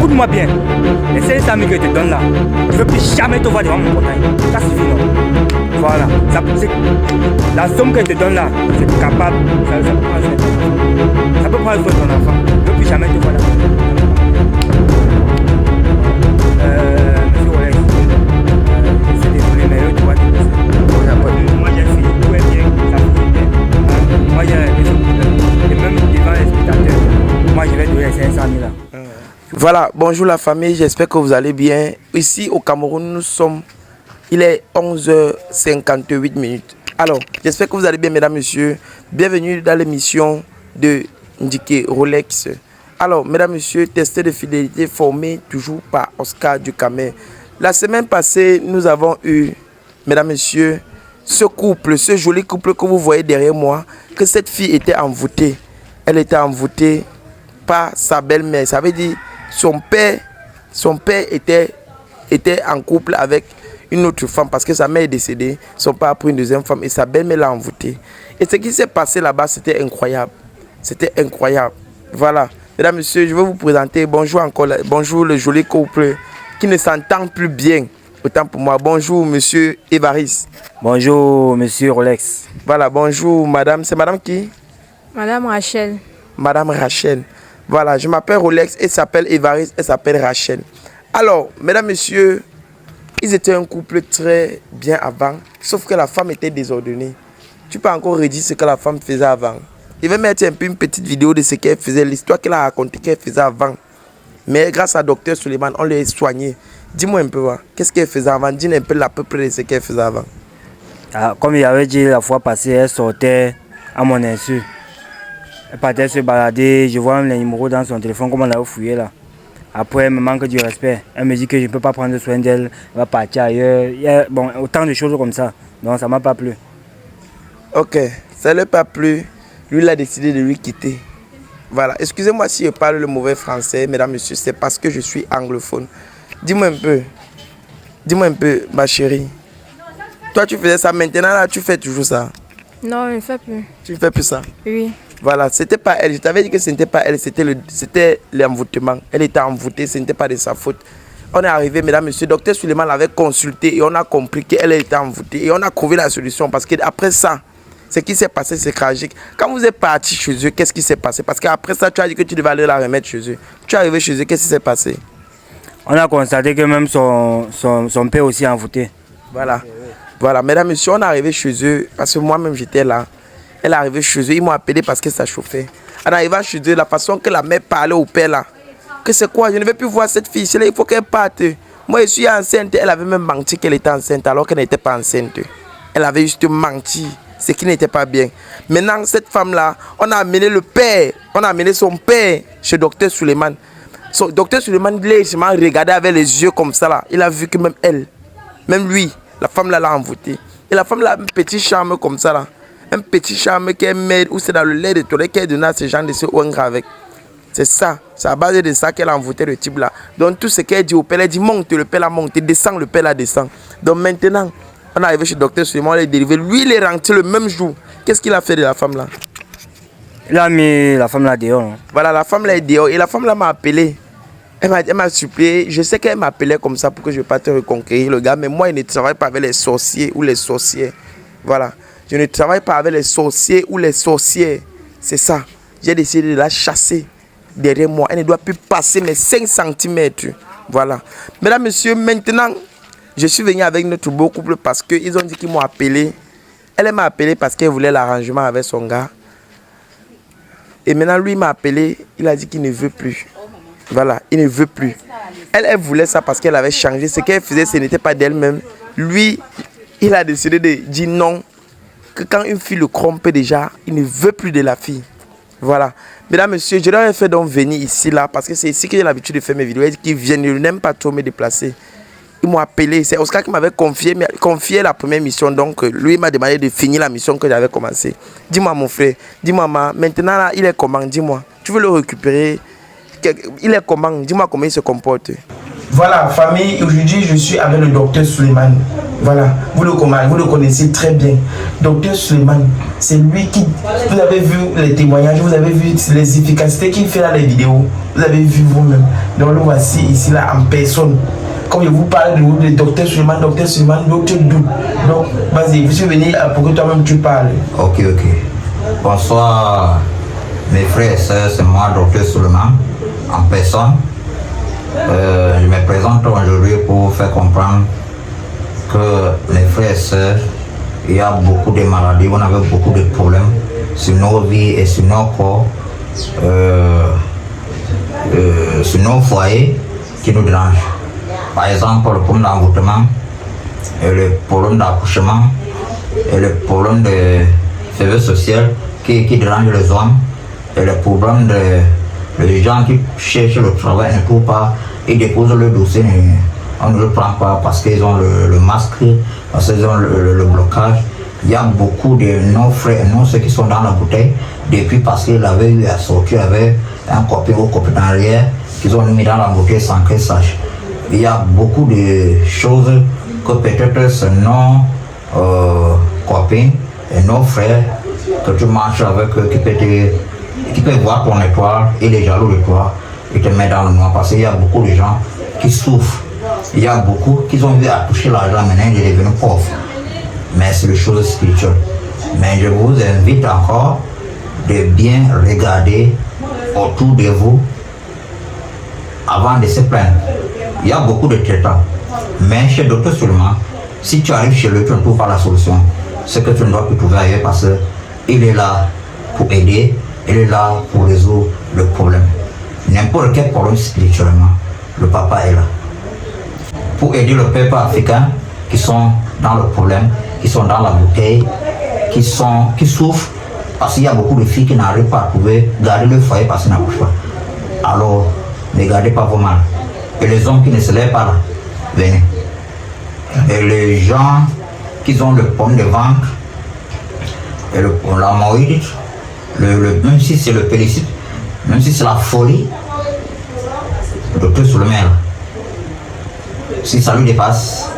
Écoute-moi bien. Les 500 000 que je te donne là, je ne veux plus jamais te voir devant mon portail. Ça suffit, non? Voilà. La somme que je te donne là, c'est capable. Ça peut prendre soin de ton enfant. Je ne veux plus jamais te voir là. Monsieur Rolex, je suis désolé, mais eux, tu vois, moi j'ai fini, tout est bien, ça finit bien. Moi j'ai réglé ce problème. Et même devant les spectateurs, moi je vais donner les 500 000 là. Voilà, bonjour la famille, j'espère que vous allez bien. Ici au Cameroun, il est 11h58 minutes. Alors, j'espère que vous allez bien, mesdames, messieurs. Bienvenue dans l'émission de Ndike Rolex. Alors, mesdames, messieurs, testeur de fidélité formé toujours par Oscar Ducamel. La semaine passée, nous avons eu, mesdames, messieurs, ce couple, ce joli couple que vous voyez derrière moi, que cette fille était envoûtée. Elle était envoûtée par sa belle-mère. Ça veut dire son père était en couple avec une autre femme parce que sa mère est décédée. Son père a pris une deuxième femme et sa belle-mère l'a envoûtée. Et ce qui s'est passé là-bas, c'était incroyable. C'était incroyable. Voilà. Mesdames, messieurs, je vais vous présenter. Bonjour encore. Bonjour le joli couple qui ne s'entend plus bien. Autant pour moi. Bonjour, monsieur Évariste. Bonjour, monsieur Rolex. Voilà, bonjour, madame. C'est madame qui? Madame Rachel. Madame Rachel. Voilà, je m'appelle Rolex, elle s'appelle Évariste, elle s'appelle Rachel. Alors, mesdames, messieurs, ils étaient un couple très bien avant, sauf que la femme était désordonnée. Tu peux encore redire ce que la femme faisait avant. Je vais mettre un peu une petite vidéo de ce qu'elle faisait, l'histoire qu'elle a racontée qu'elle faisait avant. Mais grâce à Dr Suleiman, on l'a soigné. Dis-moi un peu, qu'est-ce qu'elle faisait avant? Dis un peu à peu près de ce qu'elle faisait avant. Comme il avait dit la fois passée, elle sortait à mon insu. Elle partait se balader, je vois même les numéros dans son téléphone, comme on l'a fouillé là. Après, elle me manque du respect. Elle me dit que je ne peux pas prendre soin d'elle, elle va partir ailleurs. Il y a, autant de choses comme ça. Donc ça ne m'a pas plu. Ok, ça ne lui a pas plu. Lui, il a décidé de lui quitter. Voilà, excusez-moi si je parle le mauvais français, mesdames, messieurs, c'est parce que je suis anglophone. Dis-moi un peu, ma chérie. Toi, tu faisais ça, maintenant là, tu fais toujours ça? Non, je ne fais plus. Tu ne fais plus ça? Oui. Voilà, c'était pas elle. Je t'avais dit que ce n'était pas elle, c'était l'envoûtement. Elle était envoûtée, ce n'était pas de sa faute. On est arrivé, mesdames, messieurs, docteur Suleiman l'avait consulté et on a compris qu'elle était envoûtée. Et on a trouvé la solution parce qu'après ça, ce qui s'est passé, c'est tragique. Quand vous êtes parti chez eux, qu'est-ce qui s'est passé? Parce qu'après ça, tu as dit que tu devais aller la remettre chez eux. Tu es arrivé chez eux, qu'est-ce qui s'est passé? On a constaté que même son père aussi est envoûté. Voilà. Voilà, mesdames, messieurs, on est arrivé chez eux parce que moi-même j'étais là. Elle est arrivée chez eux, ils m'ont appelé parce que ça chauffait. En arrivant chez eux, la façon que la mère parlait au père là, que c'est quoi, je ne vais plus voir cette fille, il faut qu'elle parte. Moi je suis enceinte, elle avait même menti qu'elle était enceinte alors qu'elle n'était pas enceinte. Elle avait juste menti, ce qui n'était pas bien. Maintenant, cette femme-là, on a amené le père, on a amené son père chez Dr Suleiman. Dr Suleiman, il m'a regardé avec les yeux comme ça là, il a vu que même elle, même lui, la femme là l'a envoûté. Et la femme là a un petit charme comme ça là. Un petit charme qu'elle met ou c'est dans le lait de toilette qu'elle donne à ces gens de se ouangre avec. C'est ça. C'est à base de ça qu'elle a envoûté le type là. Donc tout ce qu'elle dit au père, elle dit monte, le père la monte, descend, le père la descend. Donc maintenant, on est arrivé chez le docteur Suleiman, on l'a délivré. Lui, il est rentré le même jour. Qu'est-ce qu'il a fait de la femme là? Il a mis la femme là dehors. Hein. Voilà, la femme là est dehors. Et la femme là m'a appelé. Elle m'a supplié. Je sais qu'elle m'appelait comme ça pour que je ne vais pas te reconquérir le gars. Mais moi, il ne travaille pas avec les sorciers ou les sorcières. Voilà. Je ne travaille pas avec les sorciers ou les sorcières. C'est ça. J'ai décidé de la chasser derrière moi. Elle ne doit plus passer mes 5 cm. Voilà. Mesdames, messieurs, maintenant, je suis venu avec notre beau couple parce qu'ils ont dit qu'ils m'ont appelé. Elle m'a appelé parce qu'elle voulait l'arrangement avec son gars. Et maintenant, lui m'a appelé. Il a dit qu'il ne veut plus. Voilà, il ne veut plus. Elle voulait ça parce qu'elle avait changé. Ce qu'elle faisait, ce n'était pas d'elle-même. Lui, il a décidé de dire non. Que quand une fille le trompe déjà, il ne veut plus de la fille. Voilà. Mesdames, messieurs, je leur ai fait donc venir ici, là, parce que c'est ici que j'ai l'habitude de faire mes vidéos. Ils viennent, ils n'aiment pas trop me déplacer. Ils m'ont appelé. C'est Oscar qui m'avait confié la première mission. Donc, lui m'a demandé de finir la mission que j'avais commencée. Dis-moi, mon frère. Dis-moi, maintenant, là, il est comment? Dis-moi. Tu veux le récupérer? Il est comment? Dis-moi comment il se comporte. Voilà, famille. Aujourd'hui, je suis avec le docteur Suleiman. Voilà, vous le connaissez très bien. Docteur Suleiman, c'est lui qui... Vous avez vu les témoignages, vous avez vu les efficacités qu'il fait dans les vidéos. Vous avez vu vous-même. Donc le voici ici là en personne. Comme je vous parle de docteur Suleiman, docteur Dou. Donc vas-y, je suis venu pour que toi-même tu parles. Ok. Bonsoir mes frères et sœurs, c'est moi, docteur Suleiman, en personne. Je me présente aujourd'hui pour faire comprendre que mes frères et sœurs, il y a beaucoup de maladies, on avait beaucoup de problèmes sur nos vies et sur nos corps, sur nos foyers qui nous dérangent. Par exemple, le problème d'envoûtement, le problème d'accouchement et le problème de faiblesse sociale qui dérange les hommes et le problème de gens qui cherchent le travail ne trouvent pas, ils déposent le dossier. On ne le prend pas parce qu'ils ont le masque, parce qu'ils ont le blocage. Il y a beaucoup de nos frères et nos ceux qui sont dans la bouteille depuis parce qu'ils avaient eu à sortir avec un copain ou copine arrière qu'ils ont mis dans la bouteille sans qu'ils sachent. Il y a beaucoup de choses que peut-être c'est nos copines et nos frères que tu marches avec eux qui peuvent voir ton étoile et les jaloux de toi et te mettre dans le noir parce qu'il y a beaucoup de gens qui souffrent. Il y a beaucoup qui ont vu à toucher l'argent, maintenant ils sont devenus pauvres. Mais c'est des choses spirituelles. Mais je vous invite encore de bien regarder autour de vous avant de se plaindre. Il y a beaucoup de traitants. Mais chez Docteur Suleiman, si tu arrives chez lui, tu ne trouves pas la solution. C'est que tu ne dois plus trouver ailleurs parce qu'il est là pour aider, il est là pour résoudre le problème. N'importe quel problème spirituellement, le papa est là. Pour aider le peuple africain qui sont dans le problème, qui sont dans la bouteille, qui souffrent, parce qu'il y a beaucoup de filles qui n'arrivent pas à trouver, garder le foyer parce qu'ils n'accouchent pas. Alors, ne gardez pas vos mal. Et les hommes qui ne se lèvent pas là, venez. Et les gens qui ont le pomme de ventre, et l'hémorroïde, même si c'est le pélicite, même si c'est la folie, le docteur Suleiman là. Si ça lui dépasse,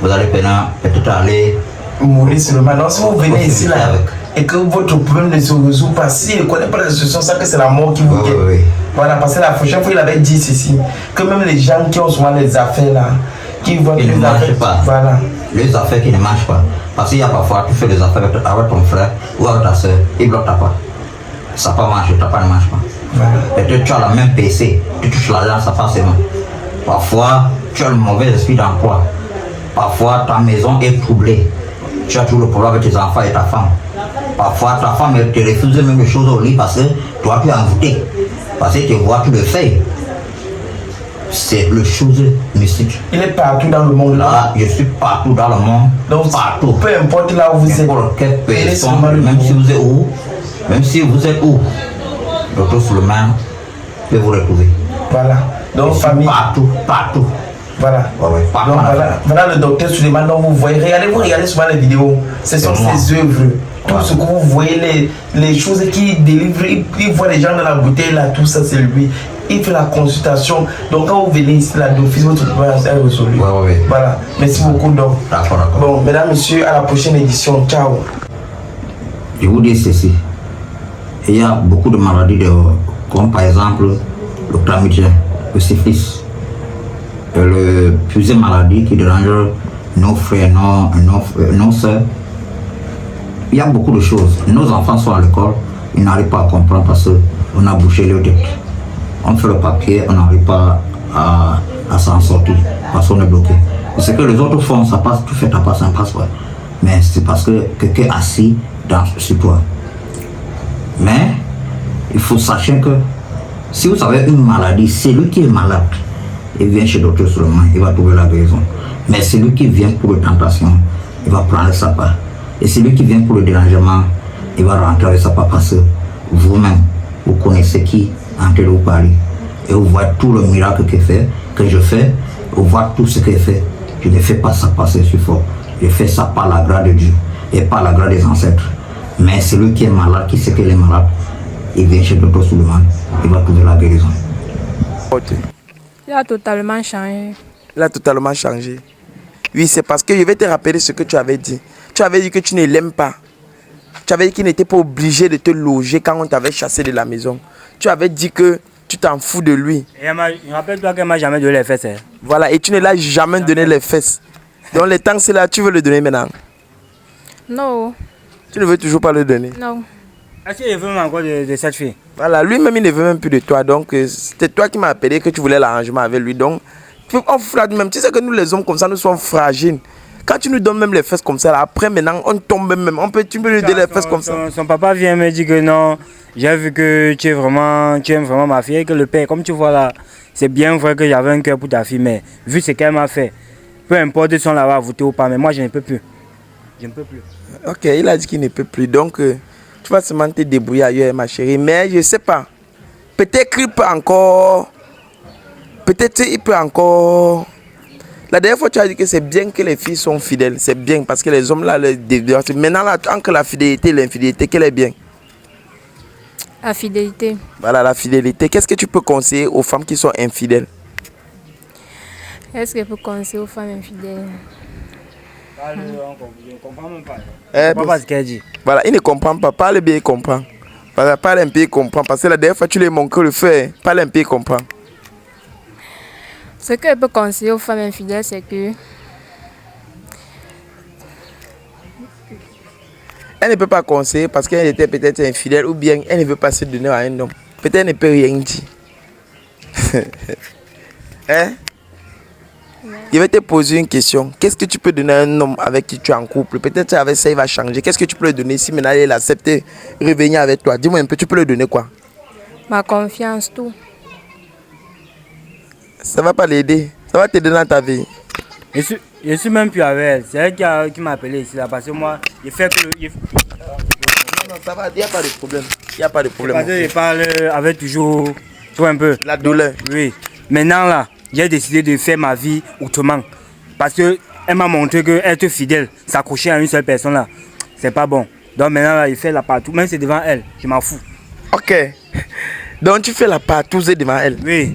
vous allez peut-être aller mourir sur le maintenant. Si vous venez ici là et que votre problème ne se résout pas, si il ne connaît pas la solution, ça que c'est la mort qui vous guette. Oui. Voilà, parce que la prochaine fois il avait dit ceci, que même les gens qui ont souvent les affaires là, qui voient ne marchent pas. Voilà. Les affaires qui ne marchent pas. Parce qu'il y a parfois, tu fais des affaires avec ton frère ou avec ta soeur, il bloque ta part. Ça pas marche, ta part ne marche pas. Voilà. Peut-être tu as la même PC, tu touches l'argent, ça passe seulement. Parfois, tu as le mauvais esprit d'emploi. Parfois, ta maison est troublée. Tu as toujours le problème avec tes enfants et ta femme. Parfois, ta femme te refuse même les choses au lit parce que toi, tu es envoûté. Parce que tu vois, tu le fais. C'est le chose mystique. Il est partout dans le monde. Là, je suis partout dans le monde. Donc, partout. Peu importe là où vous êtes. N'importe quelle personne, même si vous êtes où, Docteur Suleiman peut vous retrouver. Voilà. Donc, famille. Partout. Voilà. Ouais, donc, voilà le docteur Suleiman dont vous voyez. Regardez souvent les vidéos. Ce sont ses œuvres. Tout ce que vous voyez, les choses qu'il délivre, il voit les gens dans la bouteille là, tout ça c'est lui. Il fait la consultation. Donc quand vous venez ici là, d'office, votre problème est résolu. Ouais. Voilà. Merci beaucoup donc. D'accord. Bon, mesdames, messieurs, à la prochaine édition. Ciao. Je vous dis ceci. Il y a beaucoup de maladies comme par exemple le chlamydia, le syphilis. Le plusieurs maladies qui dérangent nos frères, nos soeurs. Il y a beaucoup de choses. Nos enfants sont à l'école, ils n'arrivent pas à comprendre parce qu'on a bouché leur tête. On fait le papier, on n'arrive pas à s'en sortir parce qu'on est bloqué. Et ce que les autres font, ça passe, tu fais ta passe, ça passe pas. Mais c'est parce que quelqu'un est assis sur toi. Mais il faut sachez que si vous avez une maladie, c'est lui qui est malade. Il vient chez Docteur Suleiman, il va trouver la guérison. Mais celui qui vient pour la tentation, il va prendre sa part. Et celui qui vient pour le dérangement, il va rentrer avec sa part parce que vous-même, vous connaissez qui est en train de vous parler. Et vous voyez tout le miracle que je fais, vous voyez tout ce qu'il fait. Je ne fais pas ça parce que je suis fort. Je fais ça par la grâce de Dieu et par la grâce des ancêtres. Mais celui qui est malade, qui sait qu'il est malade, il vient chez Docteur Suleiman, il va trouver la guérison. Il a totalement changé. Il a totalement changé. Oui, c'est parce que je vais te rappeler ce que tu avais dit. Tu avais dit que tu ne l'aimes pas. Tu avais dit qu'il n'était pas obligé de te loger quand on t'avait chassé de la maison. Tu avais dit que tu t'en fous de lui. Et rappelle-toi qu'elle m'a jamais donné les fesses. Hein. Voilà, et tu ne l'as jamais donné les fesses. Donc les temps, c'est là, tu veux le donner maintenant? Non. Tu ne veux toujours pas le donner? Non. Est-ce qu'il veut même encore de cette fille? Voilà, lui-même, il ne veut même plus de toi. Donc, c'était toi qui m'as appelé que tu voulais l'arrangement avec lui. Donc, on flatte même. Tu sais que nous, les hommes comme ça, nous sommes fragiles. Quand tu nous donnes même les fesses comme ça, là, après, maintenant, on tombe même. Tu peux lui donner les fesses comme ça. Son papa vient me dire que non, j'ai vu que tu aimes vraiment ma fille et que le père, comme tu vois là, c'est bien vrai que j'avais un cœur pour ta fille, mais vu ce qu'elle m'a fait, peu importe si on l'a voté ou pas, mais moi, je ne peux plus. Je ne peux plus. Ok, il a dit qu'il ne peut plus. Donc, tu vas seulement te débrouiller ailleurs, ma chérie. Mais je ne sais pas. Peut-être qu'il peut encore... Peut-être il peut encore... La dernière fois, tu as dit que c'est bien que les filles sont fidèles. C'est bien parce que les hommes, là, maintenant, là, entre la fidélité et l'infidélité, quelle est bien? La fidélité. Voilà, la fidélité. Qu'est-ce que tu peux conseiller aux femmes qui sont infidèles? Est-ce que je peux conseiller aux femmes infidèles? Je ne comprends même pas. Je ne comprends pas ce qu'elle dit. Voilà, il ne comprend pas. Parle bien, il comprend. Parle un peu, il comprend. Parce que la dernière fois, tu lui as montré le fait. Parle un peu, il comprend. Ce que je peux conseiller aux femmes infidèles, c'est que... Elle ne peut pas conseiller parce qu'elle était peut-être infidèle ou bien elle ne veut pas se donner à un homme. Peut-être elle ne peut rien dire. Hein? Je vais te poser une question. Qu'est-ce que tu peux donner à un homme avec qui tu es en couple? Peut-être avec ça, il va changer. Qu'est-ce que tu peux lui donner si maintenant il accepte de revenir avec toi? Dis-moi un peu, tu peux lui donner quoi? Ma confiance, tout. Ça va pas l'aider. Ça va t'aider dans ta vie. Je suis même plus avec elle. C'est elle qui m'a appelé ici là parce que moi, il fait que... Non, ça va, il n'y a pas de problème. Il n'y a pas de problème. Parce que je parle avec toujours... Tu vois un peu. La douleur. Oui. Maintenant là, j'ai décidé de faire ma vie autrement. Parce qu'elle m'a montré que être fidèle, s'accrocher à une seule personne là, c'est pas bon. Donc maintenant là, il fait la partout. Même si c'est devant elle, je m'en fous. Ok. Donc tu fais la partouze devant elle. Oui.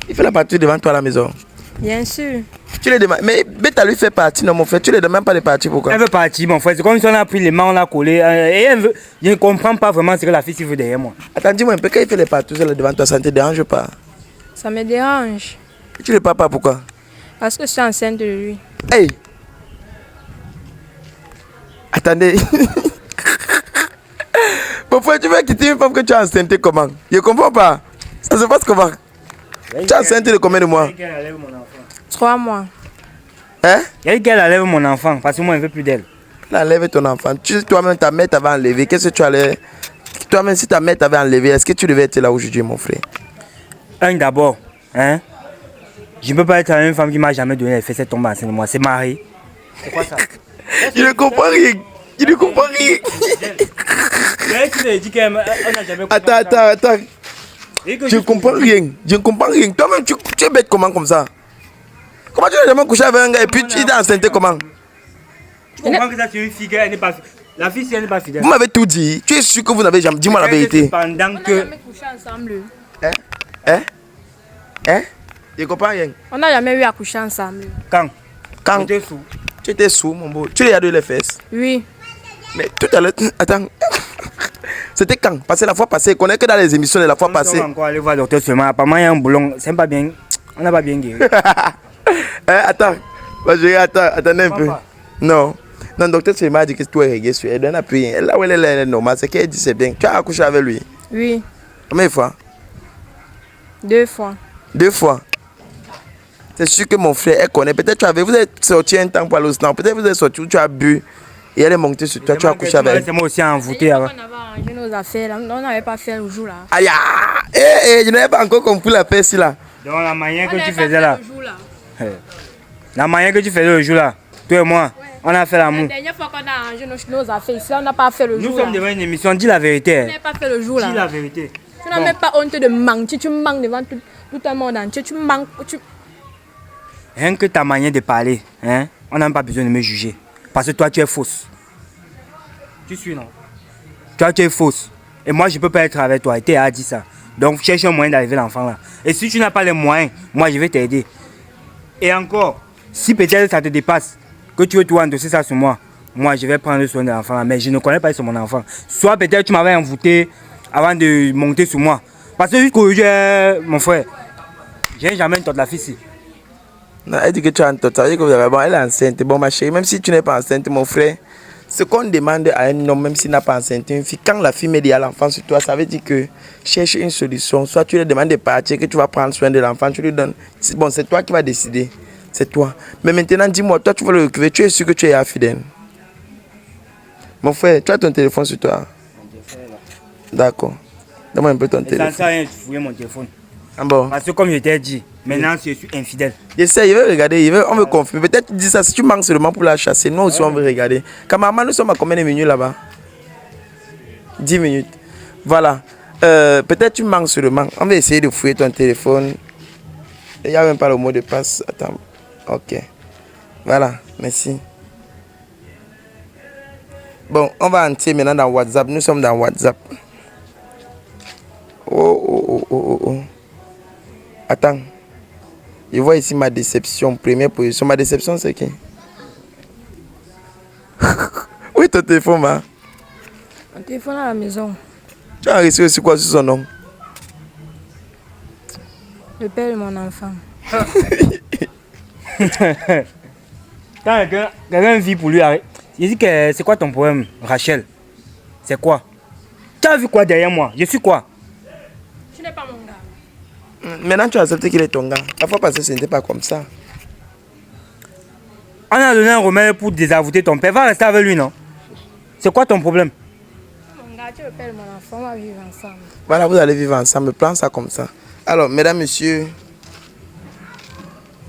Il fait la partouze devant toi à la maison. Bien sûr. Tu les demandes. Mais Beta lui fait partie, non mon frère. Tu les demandes pas de partir, pourquoi? Elle veut partir, mon frère. C'est comme si on a pris les mains, on l'a collé. Et elle veut... Je ne comprends pas vraiment ce que la fille veut derrière moi. Attends, dis-moi un peu, quand il fait les partouze devant toi, ça ne te dérange pas? Ça me dérange. Tu ne le parles pas, pourquoi? Parce que je suis enceinte de lui. Hey! Attendez. Mon frère, tu veux quitter une femme que tu as enceinte comment? Je ne comprends pas. Ça se passe comment? Tu as enceinte de combien de mois? 3 mois. Hein? Il a dit qu'elle enlève mon enfant parce que moi, je ne veux plus d'elle. Elle enlève ton enfant. Toi-même, ta mère t'avait enlevé. Qu'est-ce que tu allais... Toi-même, si ta mère t'avait enlevé, est-ce que tu devais être là aujourd'hui, mon frère? D'abord, hein? Je ne peux pas être avec une femme qui ne m'a jamais donné les fesses tomber enceinte de moi. C'est Marie. C'est quoi ça? Je ne comprends rien. Je ne comprends rien. Attends. Je ne comprends rien. Je ne comprends rien. Toi-même, tu es bête comment comme ça? Comment tu n'as jamais couché avec un gars et puis tu es enceinte comment? Tu comprends que ça c'est une fille, elle n'est pas... La fille, si elle n'est pas fidèle. Vous m'avez tout dit. Tu es sûr que vous n'avez jamais... Dis-moi la vérité. On Pendant n'a que... jamais couché ensemble. Hein? Je ne comprends rien. On n'a jamais eu à coucher ensemble. Quand? Tu étais sous. Tu étais sous, mon beau. Tu lui as donné les fesses. Oui. Mais tout à l'heure... Attends. C'était quand? Parce que la fois passée, je connais que dans les émissions de la fois passée. On va encore aller voir le docteur seulement. Apparemment, il y a un boulon. C'est pas bien. On n'a pas bien guéri. Attends. Attendez un peu. Non. Non, le docteur Sema a dit que tu es réglé sur elle. Elle n'a plus rien. Là où elle est normale, c'est qu'elle dit c'est bien. Tu as accouché avec lui? Oui. Combien de fois? 2 fois. 2 fois. C'est sûr que mon frère, elle connaît. Peut-être que vous êtes sorti un temps pour aller au stand. Peut-être que vous êtes sorti où tu as bu. Et elle est montée sur toi. Tu as accouché avec elle. C'est moi aussi envoûté. On avait arrangé nos affaires. On n'avait pas fait le jour là. Aïe! Je n'avais pas encore compris la paix ici là. Donc la manière que tu faisais faisais là. La manière que tu faisais le jour là. Toi et moi. On a fait l'amour. La dernière fois qu'on a arrangé nos affaires ici, on n'a pas fait le jour. Nous sommes devant une émission, dis la vérité. On n'a pas fait le jour là. Dis la vérité. Tu n'as même pas honte de mentir. Tu manques devant tout le monde entier. Tu manques. Rien que ta manière de parler, hein, on n'a même pas besoin de me juger. Parce que toi, tu es fausse. Tu suis, non? Toi, tu es fausse. Et moi, je ne peux pas être avec toi. Et tu as dit ça. Donc, cherche un moyen d'arriver l'enfant là. Et si tu n'as pas les moyens, moi, je vais t'aider. Et encore, Si peut-être ça te dépasse, que tu veux tout endosser ça sur moi, moi je vais prendre soin de l'enfant, mais je ne connais pas sur mon enfant. Soit peut-être tu m'avais envoûté avant de monter sur moi. Parce que jusqu'aujourd'hui, mon frère, j'ai jamais une tante la fille ici. Non, elle dit que tu as une tante, ça veut dire que bon, elle est enceinte. Bon, ma chérie, même si tu n'es pas enceinte, mon frère, ce qu'on demande à un homme, même s'il n'a pas enceinte une fille, quand la fille met à l'enfant sur toi, ça veut dire que cherche une solution. Soit tu lui demandes de partir, que tu vas prendre soin de l'enfant, tu lui donnes. Bon, c'est toi qui vas décider. C'est toi. Mais maintenant, dis-moi, toi, tu vas le récupérer. Tu es sûr que tu es infidèle? Mon frère, tu as ton téléphone sur toi? D'accord. Donne-moi un peu ton téléphone. Ça ne sert à rien de fouiller mon téléphone. Ah bon? Parce que comme je t'ai dit, maintenant je suis infidèle. Je sais, il veut regarder, on veut confirmer. Peut-être tu dis ça, si tu manques seulement pour la chasser, nous aussi on veut regarder. Cameraman, nous sommes à combien de minutes là-bas? 10 minutes. Voilà. Peut-être tu manques seulement. On va essayer de fouiller ton téléphone. Il n'y a même pas le mot de passe. Attends. Ok. Voilà, merci. Bon, on va entrer maintenant dans WhatsApp. Nous sommes dans WhatsApp. Oh. Attends. Je vois ici ma déception. Première position. Ma déception, c'est qui? Où est ton téléphone, ma? Mon téléphone à la maison. Tu as reçu aussi quoi sur son nom? Le père de mon enfant. Quand quelqu'un vit pour lui, il dit que c'est quoi ton problème, Rachel? C'est quoi? Tu as vu quoi derrière moi? Je suis quoi? Tu n'es pas mon gars. Maintenant, tu as accepté qu'il est ton gars. La fois passée, ce n'était pas comme ça. On a donné un remède pour désavouer ton père. Va rester avec lui, non? C'est quoi ton problème? Mon gars, tu es le père de mon enfant. On va vivre ensemble. Voilà, vous allez vivre ensemble. Prends ça comme ça. Alors, mesdames, messieurs,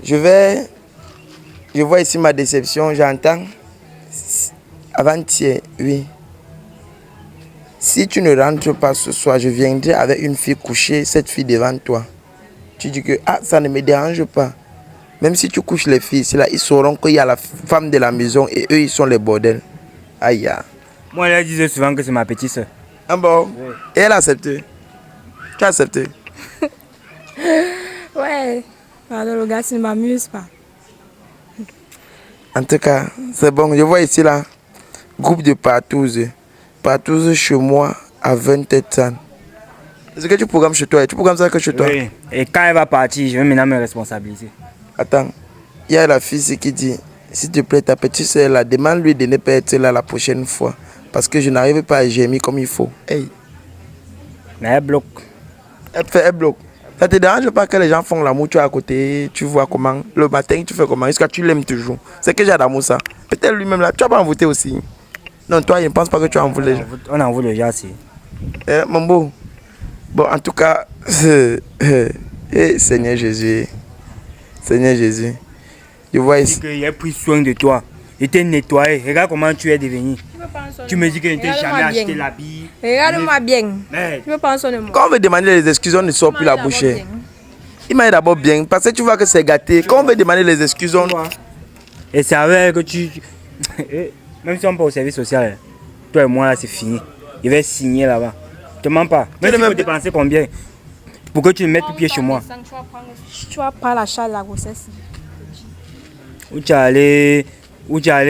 je vois ici ma déception. J'entends. Avant-hier, oui. Si tu ne rentres pas ce soir, je viendrai avec une fille coucher, cette fille devant toi. Tu dis que ça ne me dérange pas. Même si tu couches les filles, c'est là, ils sauront qu'il y a la femme de la maison et eux, ils sont les bordels. Aïe. Moi, elle disait souvent que c'est ma petite soeur. Ah bon? Oui. Et elle a accepté? Tu as accepté? Ouais. Pardon, le gars, ça ne m'amuse pas. En tout cas, c'est bon. Je vois ici là, groupe de partous. Partous chez moi à 27 ans. Est-ce que tu programmes chez toi? Tu programmes ça que chez toi? Oui. Et quand elle va partir, je vais maintenant me responsabiliser. Attends, il y a la fille qui dit, s'il te plaît, ta petite soeur là, demande-lui de ne pas être là la prochaine fois. Parce que je n'arrive pas à gémir comme il faut. Hey. Mais elle bloque. Elle bloque. Ça te dérange pas que les gens font l'amour, tu es à côté, tu vois comment, le matin tu fais comment, est-ce que tu l'aimes toujours? C'est que j'ai d'amour ça. Peut-être lui-même là, tu vas pas en voter aussi. Non, toi, je ne pense pas que tu en voulu les gens. On en voulu les gens, si. Mon beau. Bon, en tout cas, Seigneur Jésus. Seigneur Jésus. Je vois ici. Il a pris soin de toi. Il t'a nettoyé. Regarde comment tu es devenu. Tu me dis que je ne t'ai jamais acheté l'habit. Regarde-moi bien. Mais... Tu veux prendre soin de moi. Quand on veut demander les excuses, on ne sort plus la bouche. Il m'a dit d'abord bien. Parce que tu vois que c'est gâté. Quand on veut demander les excuses, on... Et c'est avec que tu... Même si on part au service social, toi et moi là c'est fini. Je vais signer là-bas. Je te mens pas. Même si tu peux dépenser combien pour que tu ne mettes plus pied chez moi. Tu vas prendre la charge de la grossesse. Où tu es allé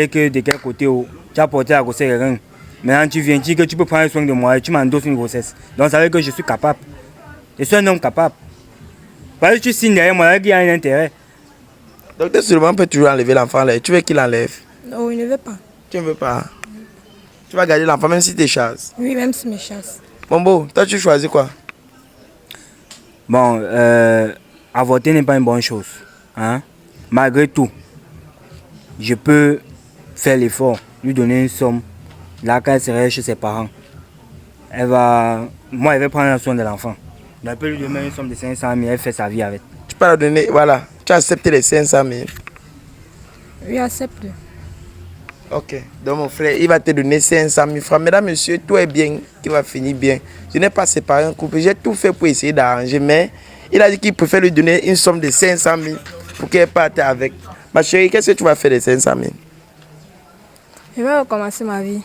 que de quel côté tu as porté la grossesse quelqu'un. Maintenant tu viens dire que tu peux prendre soin de moi et tu m'endosses une grossesse. Donc ça veut dire que je suis capable. Je suis un homme capable. Parce que tu signes derrière moi qu'il y a un intérêt. Donc tu seulement peut toujours enlever l'enfant là. Tu veux qu'il enlève? Non, il ne veut pas. Tu ne veux pas? Tu vas garder l'enfant même si tu chasses? Oui, même si je me chasse. Mon beau, toi tu choisis quoi? Bon, avorter n'est pas une bonne chose. Hein? Malgré tout, je peux faire l'effort, lui donner une somme. Là, quand elle serait chez ses parents, elle va prendre soin de l'enfant. Elle peut lui donner une somme de 500 000, elle fait sa vie avec. Tu peux la donner, voilà. Tu acceptes les 500 000? Oui, accepte. Ok. Donc mon frère, il va te donner 500 000 francs. Mesdames, messieurs, tout est bien, qui va finir bien. Je n'ai pas séparé un couple. J'ai tout fait pour essayer d'arranger, mais il a dit qu'il préfère lui donner une somme de 500 000 pour qu'elle parte avec. Ma chérie, qu'est-ce que tu vas faire de 500 000? Je vais recommencer ma vie.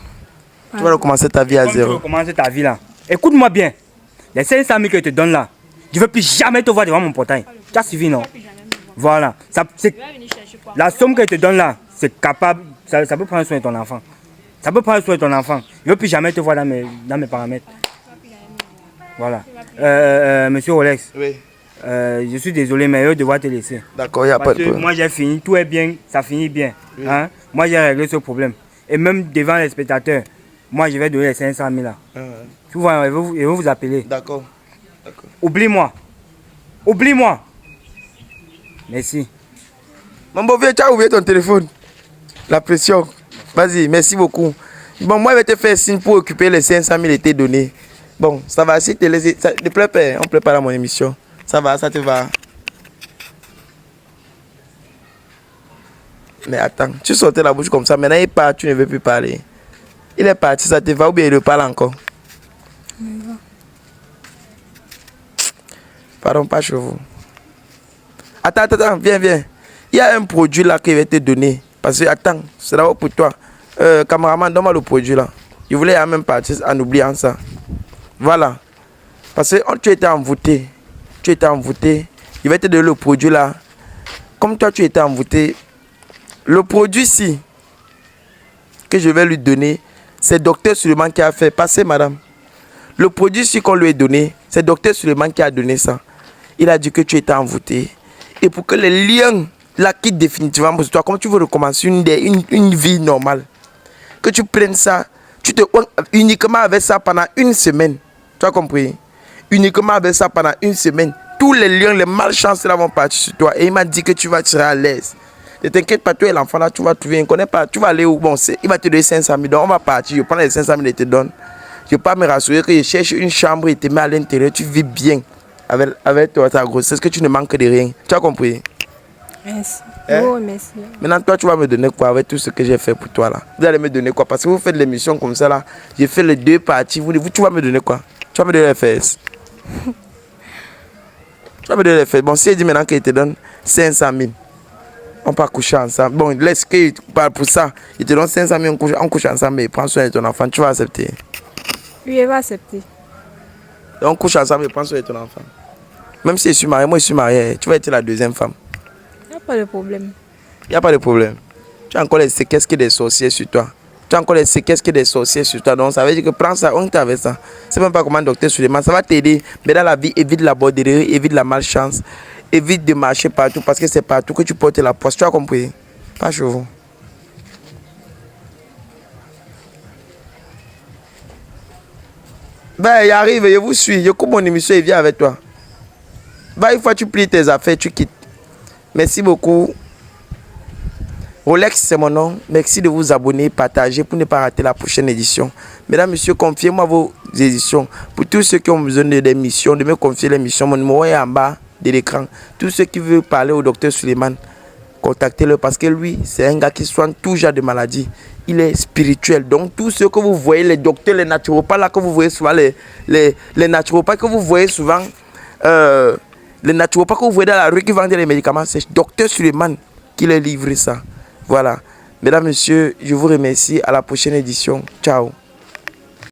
Tu vas recommencer ta vie à zéro. Tu vas recommencer ta vie là. Écoute-moi bien. Les 500 000 que je te donne là, je ne veux plus jamais te voir devant mon portail. Tu as suivi, non? Voilà. La somme qu'elle te donne là, c'est capable, ça peut prendre soin de ton enfant. Ça peut prendre soin de ton enfant. Je ne veux plus jamais te voir dans mes paramètres. Voilà. Monsieur Rolex, Oui. je suis désolé, mais je vais devoir te laisser. D'accord, il n'y a pas de problème. Moi j'ai fini, tout est bien, ça finit bien. Oui. Hein? Moi j'ai réglé ce problème. Et même devant les spectateurs, moi je vais donner les 500 000 là. Tu vois, ils vont vous appeler. D'accord. Oublie-moi. Oublie-moi. Merci. Mon beau vieux, tu as oublié ton téléphone. La pression. Vas-y, merci beaucoup. Bon, moi, je vais te faire signe pour occuper les 500 000 été donnés. Bon, ça va, si tu les... Ne pleure pas, on ne pleure pas dans mon émission. Ça va, ça te va. Mais attends, tu sortais la bouche comme ça, maintenant il part, tu ne veux plus parler. Il est parti, ça te va ou bien il le parle encore? Pardon, pas chez vous. Attends, viens. Il y a un produit là que je vais te donner. Parce que, attends, c'est d'abord pour toi. Cameraman, donne-moi le produit là. Je voulais même partir en oubliant ça. Voilà. Parce que tu étais envoûté. Je vais te donner le produit là. Comme toi, tu étais envoûté. Le produit-ci que je vais lui donner, c'est Dr Suleiman qui a fait. Passez, madame. Le produit-ci qu'on lui a donné, c'est Dr Suleiman qui a donné ça. Il a dit que tu étais envoûté. Et pour que les liens la quittent définitivement pour toi, comme tu veux recommencer une vie normale, que tu prennes ça, tu te uniquement avec ça pendant une semaine. Tu as compris? Uniquement avec ça pendant une semaine. Tous les liens, les malchances là vont partir sur toi. Et il m'a dit que tu vas être à l'aise. Ne t'inquiète pas, toi et l'enfant là, tu vas trouver, il ne connaît pas, tu vas aller où? Bon, il va te donner 500 000, donc on va partir, je prends les 500 000 et te donne. Je ne vais pas me rassurer que je cherche une chambre et te mets à l'intérieur, tu vis bien avec toi, ta grossesse, que tu ne manques de rien. Tu as compris? Merci. Hein? Oh, merci. Maintenant, toi, tu vas me donner quoi avec tout ce que j'ai fait pour toi là? Vous allez me donner quoi? Parce que vous faites l'émission comme ça là, j'ai fait les deux parties, tu vas me donner quoi? Tu vas me donner les fesses. Tu vas me donner les fesses. Bon, si il dit maintenant qu'il te donne 500 000. On peut coucher ensemble. Bon, laisse qu'il parle pour ça. Il te donne 500 000, on couche ensemble et prends soin de ton enfant. Tu vas accepter? Oui, elle va accepter. Donc, on couche ensemble et prends soin de ton enfant. Même si je suis marié, moi je suis marié, tu vas être la deuxième femme. Il n'y a pas de problème. Il n'y a pas de problème. Tu as encore les séquelles des sorciers sur toi. Donc, ça veut dire que prends ça, on t'avait ça. C'est même pas comment Dr Suleiman. Ça va t'aider. Mais dans la vie, évite la borderie, évite la malchance. Évite de marcher partout parce que c'est partout que tu portes la poisse. Tu as compris? Pas chez vous. Ben, il arrive, je vous suis. Je coupe mon émission et viens avec toi. Ben, une fois que tu plies tes affaires, tu quittes. Merci beaucoup. Rolex, c'est mon nom. Merci de vous abonner, partager pour ne pas rater la prochaine édition. Mesdames, messieurs, confiez-moi vos éditions. Pour tous ceux qui ont besoin d'émissions, de me confier l'émission, mon numéro est en bas de l'écran. Tous ceux qui veulent parler au docteur Suleiman, contactez-le parce que lui, c'est un gars qui soigne tout genre de maladies. Il est spirituel. Donc, tous ceux que vous voyez, les docteurs, les naturopathes, là, que vous voyez souvent, les naturopathes que vous voyez souvent, les naturopathes que vous voyez dans la rue qui vendent les médicaments, c'est docteur Suleiman qui les livre ça. Voilà. Mesdames, messieurs, je vous remercie. À la prochaine édition. Ciao.